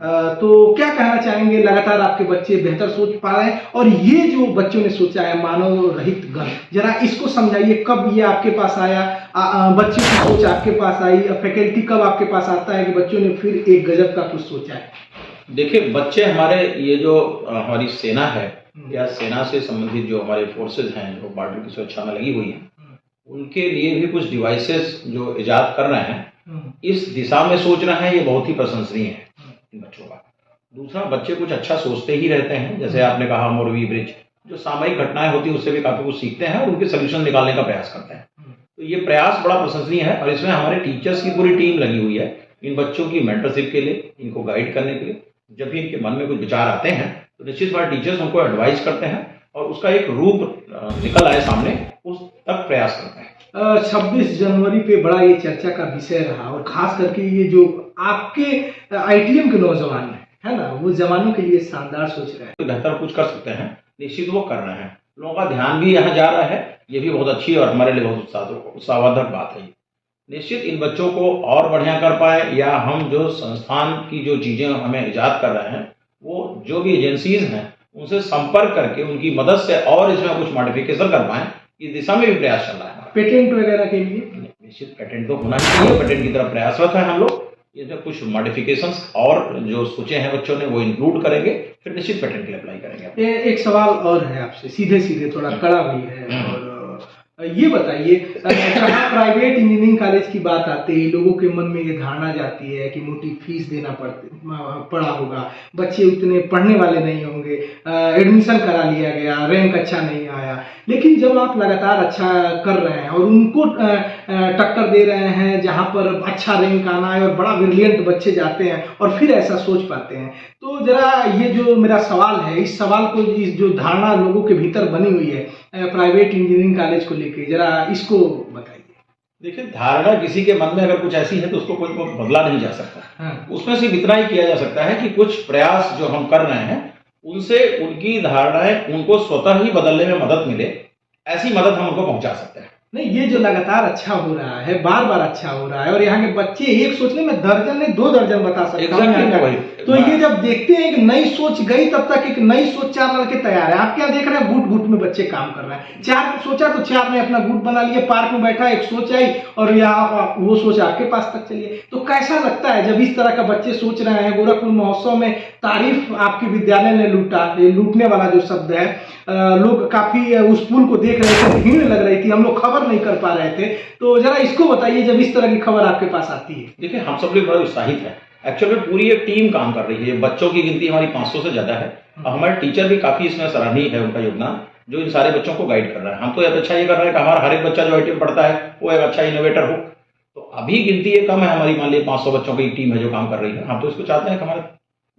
तो क्या कहना चाहेंगे, लगातार आपके बच्चे बेहतर सोच पा रहे हैं, और ये जो बच्चों ने सोचा है मानव रहित घर, जरा इसको समझाइए, कब ये आपके पास आया, बच्चों की सोच आपके पास आई, फैकल्टी कब आपके पास आता है कि बच्चों ने फिर एक गजब का कुछ सोचा है? देखिए, बच्चे हमारे, ये जो हमारी सेना है या सेना से संबंधित जो हमारे फोर्सेज हैं जो बॉर्डर की सुरक्षा में लगी हुई हैं, उनके लिए भी कुछ डिवाइसेस जो इजाद कर रहे हैं, इस दिशा में सोच रहे हैं, ये बहुत ही प्रशंसनीय है इन बच्चों का। दूसरा, बच्चे कुछ अच्छा सोचते ही रहते हैं, जैसे आपने कहा मोरवी ब्रिज, जो सामयिक घटनाएं होती है उससे भी काफी कुछ सीखते हैं और उनके सोल्यूशन निकालने का प्रयास करते हैं। तो ये प्रयास बड़ा प्रशंसनीय है और इसमें हमारे टीचर्स की पूरी टीम लगी हुई है इन बच्चों की मेंटरशिप के लिए, इनको गाइड करने के लिए। जब भी इनके मन में कुछ विचार आते हैं तो निश्चित बात टीचर्स उनको एडवाइस करते हैं और उसका एक रूप निकल आए सामने, उस तक प्रयास करते हैं। 26 जनवरी पे बड़ा ये चर्चा का विषय रहा, और खास करके ये जो आपके आईटीएम के नौजवान है ना, वो जवानों के लिए शानदार सोच रहे हैं। तो बेहतर कुछ कर सकते हैं, निश्चित वो कर रहे हैं। लोगों का ध्यान भी यहाँ जा रहा है, ये भी बहुत अच्छी और हमारे लिए बहुत उत्साहवर्धक बात है। निश्चित इन बच्चों को और बढ़िया कर पाए, या हम जो संस्थान की जो चीजें हमें इजाद कर रहे हैं, वो जो भी एजेंसीज हैं उनसे संपर्क करके उनकी मदद से और इसमें कुछ मॉडिफिकेशन कर पाए, इस दिशा में भी प्रयास चल रहा है। पेटेंट वगैरह के लिए निश्चित पेटेंट तो होना चाहिए, पेटेंट की तरफ प्रयासरत है हम लोग। इसमें कुछ मॉडिफिकेशंस और जो सोचे हैं बच्चों ने वो इंक्लूड करेंगे, फिर निश्चित पेटेंट के लिए अप्लाई करेंगे। एक सवाल और है आपसे, सीधे सीधे, थोड़ा कड़ा भी है, और ये बताइए, जहाँ प्राइवेट इंजीनियरिंग कॉलेज की बात आती है, लोगों के मन में ये धारणा जाती है कि मोटी फीस देना पड़ा होगा, बच्चे उतने पढ़ने वाले नहीं होंगे, एडमिशन करा लिया गया, रैंक अच्छा नहीं आया। लेकिन जब आप लगातार अच्छा कर रहे हैं और उनको टक्कर दे रहे हैं जहाँ पर अच्छा रैंक आना है और बड़ा ब्रिलियंट बच्चे जाते हैं और फिर ऐसा सोच पाते हैं, तो जरा ये जो मेरा सवाल है, इस सवाल को, इस जो धारणा लोगों के भीतर बनी हुई है प्राइवेट इंजीनियरिंग कॉलेज को लेके, जरा इसको बताइए। देखिए, धारणा किसी के मन में अगर कुछ ऐसी है तो उसको कोई बदला नहीं जा सकता। उसमें सिर्फ इतना ही किया जा सकता है कि कुछ प्रयास जो हम कर रहे हैं उनसे उनकी धारणाएं उनको स्वतः ही बदलने में मदद मिले, ऐसी मदद हम उनको पहुंचा सकते हैं। नहीं, ये जो लगातार अच्छा हो रहा है, बार बार अच्छा हो रहा है, और यहाँ के बच्चे एक सोचने में दर्जन नहीं 2 दर्जन बता सकते हैं। तो ये जब देखते हैं कि नई सोच गई, तब तक एक नई सोच 4 लड़के तैयार है। आप क्या देख रहे हैं, गुट गुट में बच्चे काम कर रहे हैं। 4 सोचा तो 4 ने अपना गुट बना लिया, पार्क में बैठा एक सोच आई और यहाँ वो सोच आपके पास तक चली है। तो कैसा लगता है जब इस तरह का बच्चे सोच रहे हैं? गोरखपुर महोत्सव में तारीफ आपके विद्यालय ने लूटा, लूटने वाला जो शब्द है, लोग काफी उस पुल को देख रहे थे, भीड़ लग रही थी, हम लोग खबर नहीं कर पा रहे थे। तो जरा इसको बताइए, जब इस तरह की खबर आपके पास आती है। देखिए, हम सब लोग बड़ा उत्साहित है। एक्चुअली पूरी एक टीम काम कर रही है, बच्चों की गिनती हमारी 500 से ज्यादा है और हमारे टीचर भी काफी इसमें सराहनीय है, उनका योगदान जो इन सारे बच्चों को गाइड कर रहा है। हम तो अच्छा ये कर रहे हैं कि हमारा हर एक बच्चा जो आईटीएम पढ़ता है वो एक अच्छा इनोवेटर हो। तो अभी गिनती ये कम है हमारी, मान लीजिए 500 बच्चों की टीम है जो काम कर रही है। हम तो इसको चाहते हैं कि हमारा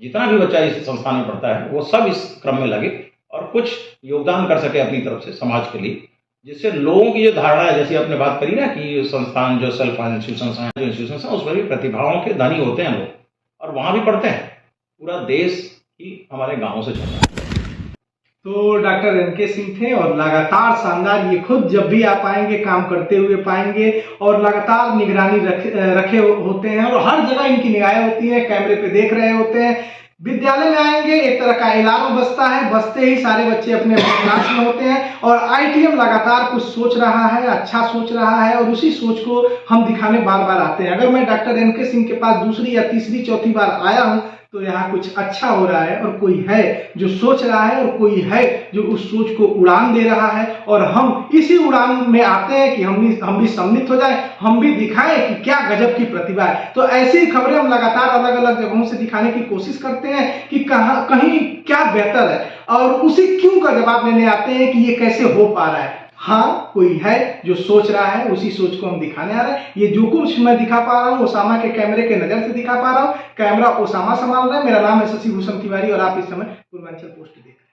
जितना भी बच्चा इस संस्थान में पढ़ता है वो सब इस क्रम में लगे और कुछ योगदान कर सके अपनी तरफ से समाज के लिए, जिससे लोगों की जो धारणा है, जैसे आपने बात करी ना कि संस्थान जो सेल्फ फाइनेंशियल संस्थान जो इंस्टीट्यूशन है उसमें भी प्रतिभाओं के धनी होते हैं लोग, और वहां भी पढ़ते हैं। पूरा देश ही हमारे गांवों से चलता है। तो डॉक्टर एनके सिंह थे, और लगातार शानदार, ये खुद जब भी आप आएंगे काम करते हुए पाएंगे, और लगातार निगरानी रखे होते हैं, और हर जगह इनकी निगाहें होती हैं, कैमरे पे देख रहे होते हैं। विद्यालय में आएंगे, एक तरह का अलार्म बजता है, बजते ही सारे बच्चे अपने क्लास में होते हैं, और आईटीएम लगातार कुछ सोच रहा है, अच्छा सोच रहा है, और उसी सोच को हम दिखाने बार बार आते हैं। अगर मैं डॉक्टर एनके सिंह के पास दूसरी या तीसरी चौथी बार आया हूं तो यहाँ कुछ अच्छा हो रहा है, और कोई है जो सोच रहा है, और कोई है जो उस सोच को उड़ान दे रहा है, और हम इसी उड़ान में आते हैं कि हम भी सम्मिलित हो जाए, हम भी दिखाएं कि क्या गजब की प्रतिभा है। तो ऐसी खबरें हम लगातार अलग अलग जगहों से दिखाने की कोशिश करते हैं कि कहीं क्या बेहतर है, और उसी क्यों का जवाब लेने आते हैं कि ये कैसे हो पा रहा है। हाँ, कोई है जो सोच रहा है, उसी सोच को हम दिखाने आ रहे हैं। ये जो कुछ मैं दिखा पा रहा हूँ ओसामा के कैमरे के नजर से दिखा पा रहा हूँ। कैमरा ओसामा संभाल रहा है। मेरा नाम है शशि भूषण तिवारी और आप इस समय पूर्वांचल पोस्ट देख रहे हैं।